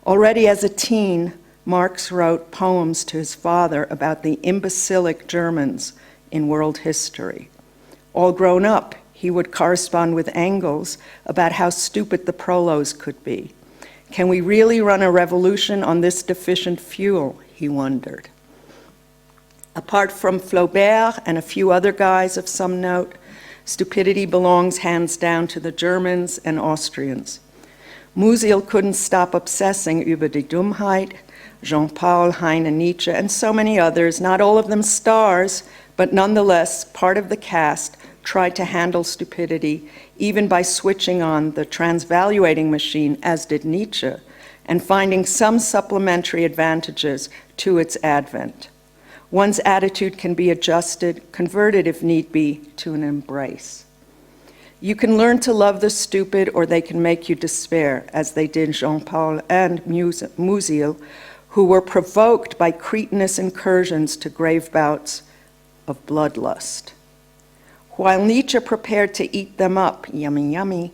Already as a teen, Marx wrote poems to his father about the imbecilic Germans in world history. All grown up, he would correspond with Engels about how stupid the prolos could be. Can we really run a revolution on this deficient fuel, he wondered. Apart from Flaubert and a few other guys of some note, stupidity belongs hands down to the Germans and Austrians. Musil couldn't stop obsessing über die Dummheit, Jean-Paul, Heine, Nietzsche, and so many others, not all of them stars, but nonetheless part of the cast, tried to handle stupidity even by switching on the transvaluating machine, as did Nietzsche, and finding some supplementary advantages to its advent. One's attitude can be adjusted, converted if need be, to an embrace. You can learn to love the stupid, or they can make you despair, as they did Jean-Paul and Musil, who were provoked by cretinous incursions to grave bouts of bloodlust. While Nietzsche prepared to eat them up, yummy, yummy,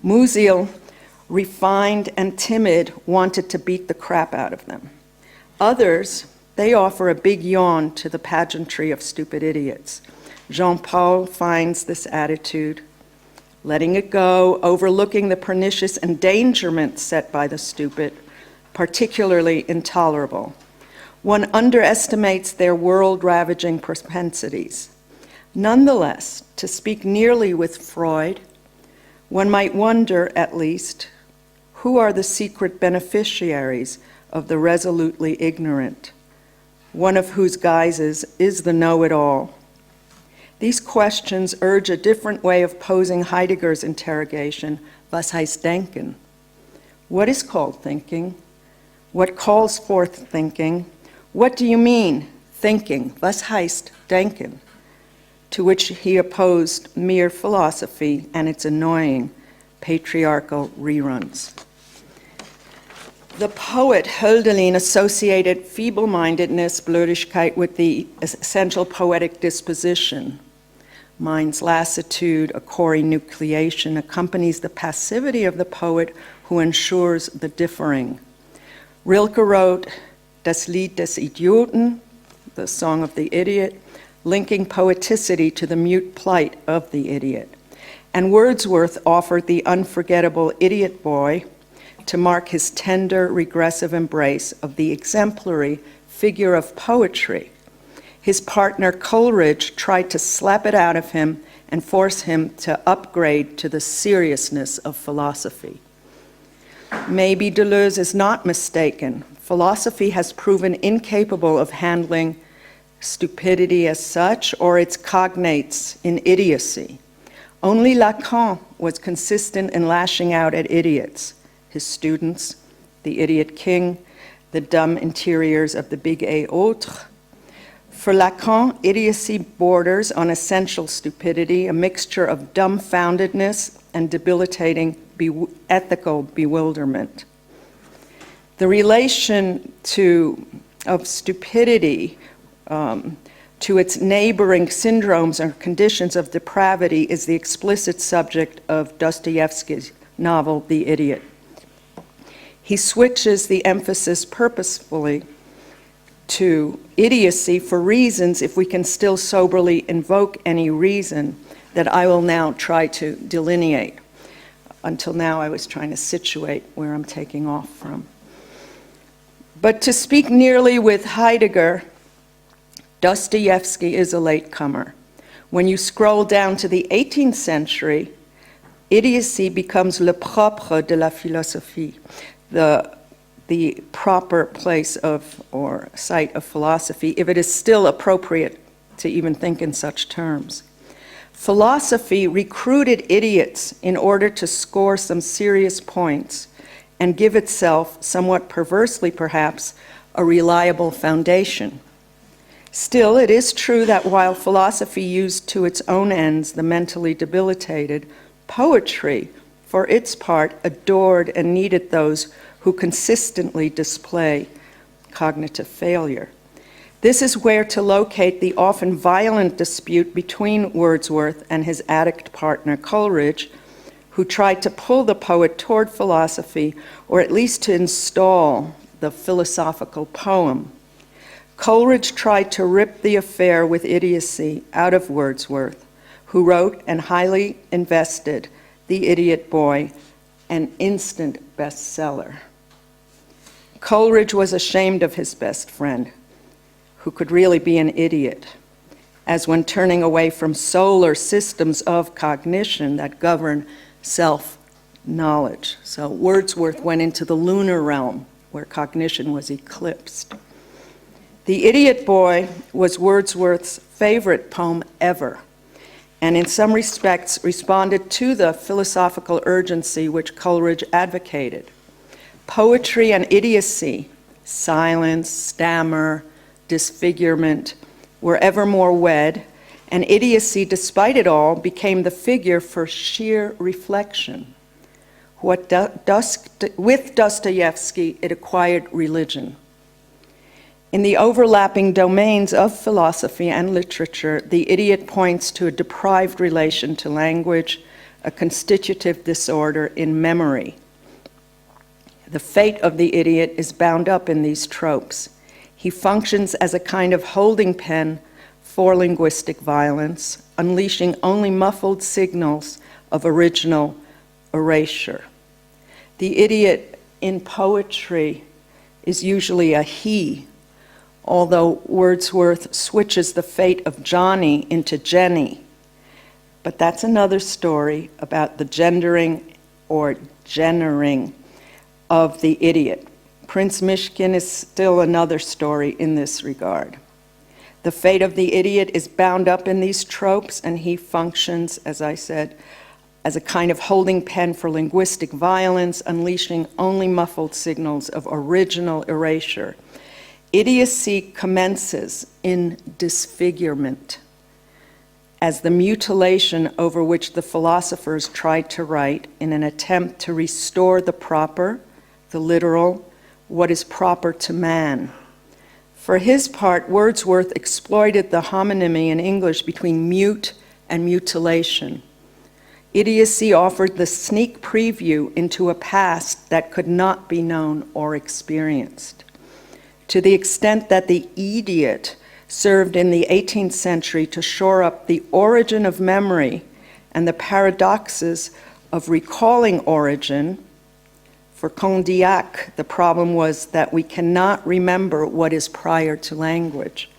Musil, refined and timid, wanted to beat the crap out of them. Others, they offer a big yawn to the pageantry of stupid idiots. Jean-Paul finds this attitude, letting it go, overlooking the pernicious endangerment set by the stupid, particularly intolerable. One underestimates their world-ravaging propensities. Nonetheless, to speak nearly with Freud, one might wonder, at least, who are the secret beneficiaries of the resolutely ignorant, one of whose guises is the know-it-all. These questions urge a different way of posing Heidegger's interrogation, was heißt denken? What is called thinking? What calls forth thinking? What do you mean, thinking? Was heißt denken? To which he opposed mere philosophy and its annoying patriarchal reruns. The poet Hölderlin associated feeble-mindedness, Blödigkeit, with the essential poetic disposition. Mind's lassitude, a core enucleation, accompanies the passivity of the poet who ensures the differing. Rilke wrote Das Lied des Idioten, the Song of the Idiot, linking poeticity to the mute plight of the idiot. And Wordsworth offered the unforgettable Idiot Boy to mark his tender, regressive embrace of the exemplary figure of poetry. His partner Coleridge tried to slap it out of him and force him to upgrade to the seriousness of philosophy. Maybe Deleuze is not mistaken. Philosophy has proven incapable of handling stupidity as such, or its cognates in idiocy. Only Lacan was consistent in lashing out at idiots, his students, the idiot king, the dumb interiors of the big et autres. For Lacan, idiocy borders on essential stupidity, a mixture of dumbfoundedness and debilitating ethical bewilderment. The relation of stupidity to its neighboring syndromes or conditions of depravity is the explicit subject of Dostoevsky's novel, The Idiot. He switches the emphasis purposefully to idiocy for reasons, if we can still soberly invoke any reason, that I will now try to delineate. Until now, I was trying to situate where I'm taking off from. But to speak nearly with Heidegger, Dostoevsky is a latecomer. When you scroll down to the 18th century, idiocy becomes le propre de la philosophie, the proper place of or site of philosophy, if it is still appropriate to even think in such terms. Philosophy recruited idiots in order to score some serious points and give itself, somewhat perversely perhaps, a reliable foundation. Still, it is true that while philosophy used to its own ends the mentally debilitated, poetry, for its part, adored and needed those who consistently display cognitive failure. This is where to locate the often violent dispute between Wordsworth and his addict partner Coleridge, who tried to pull the poet toward philosophy, or at least to install the philosophical poem. Coleridge tried to rip the affair with idiocy out of Wordsworth, who wrote and highly invested The Idiot Boy, an instant bestseller. Coleridge was ashamed of his best friend, who could really be an idiot, as when turning away from solar systems of cognition that govern self-knowledge. So Wordsworth went into the lunar realm, where cognition was eclipsed. The Idiot Boy was Wordsworth's favorite poem ever, and in some respects responded to the philosophical urgency which Coleridge advocated. Poetry and idiocy, silence, stammer, disfigurement, were ever more wed, and idiocy, despite it all, became the figure for sheer reflection. With Dostoevsky, it acquired religion. In the overlapping domains of philosophy and literature, the idiot points to a deprived relation to language, a constitutive disorder in memory. The fate of the idiot is bound up in these tropes. He functions as a kind of holding pen for linguistic violence, unleashing only muffled signals of original erasure. The idiot in poetry is usually a he, although Wordsworth switches the fate of Johnny into Jenny. But that's another story about the gendering or gendering of the idiot. Prince Myshkin is still another story in this regard. The fate of the idiot is bound up in these tropes, and he functions, as I said, as a kind of holding pen for linguistic violence, unleashing only muffled signals of original erasure. Idiocy commences in disfigurement, as the mutilation over which the philosophers tried to write in an attempt to restore the proper, the literal, what is proper to man. For his part, Wordsworth exploited the homonymy in English between mute and mutilation. Idiocy offered the sneak preview into a past that could not be known or experienced. To the extent that the idiot served in the 18th century to shore up the origin of memory and the paradoxes of recalling origin, for Condillac, the problem was that we cannot remember what is prior to language,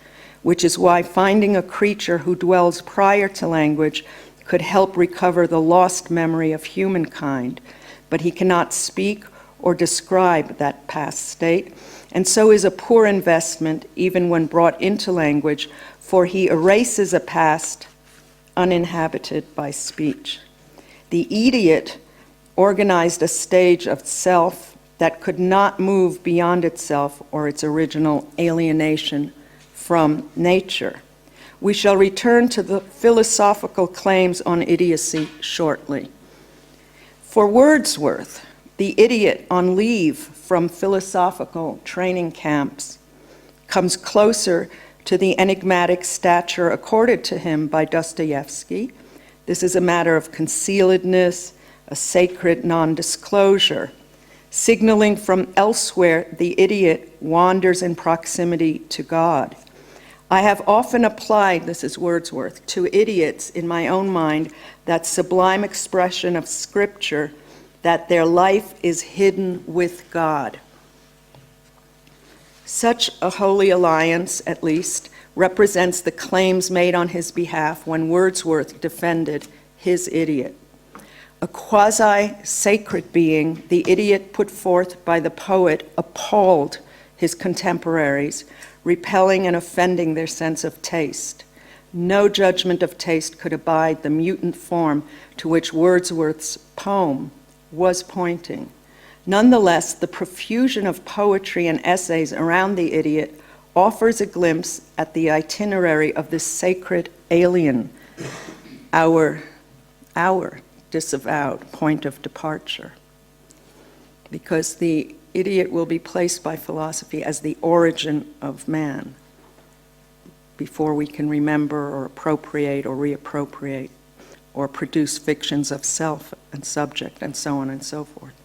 which is why finding a creature who dwells prior to language could help recover the lost memory of humankind, but he cannot speak or describe that past state, and so is a poor investment even when brought into language, for he erases a past uninhabited by speech. The idiot organized a stage of self that could not move beyond itself or its original alienation from nature. We shall return to the philosophical claims on idiocy shortly. For Wordsworth, the idiot on leave from philosophical training camps comes closer to the enigmatic stature accorded to him by Dostoevsky. This is a matter of concealedness, a sacred non-disclosure. Signaling from elsewhere, the idiot wanders in proximity to God. I have often applied, this is Wordsworth, to idiots in my own mind that sublime expression of Scripture that their life is hidden with God. Such a holy alliance, at least, represents the claims made on his behalf when Wordsworth defended his idiot. A quasi-sacred being, the idiot put forth by the poet appalled his contemporaries, repelling and offending their sense of taste. No judgment of taste could abide the mutant form to which Wordsworth's poem was pointing. Nonetheless, the profusion of poetry and essays around the idiot offers a glimpse at the itinerary of this sacred alien, our disavowed point of departure. Because the idiot will be placed by philosophy as the origin of man before we can remember or appropriate or reappropriate or produce fictions of self and subject, and so on and so forth.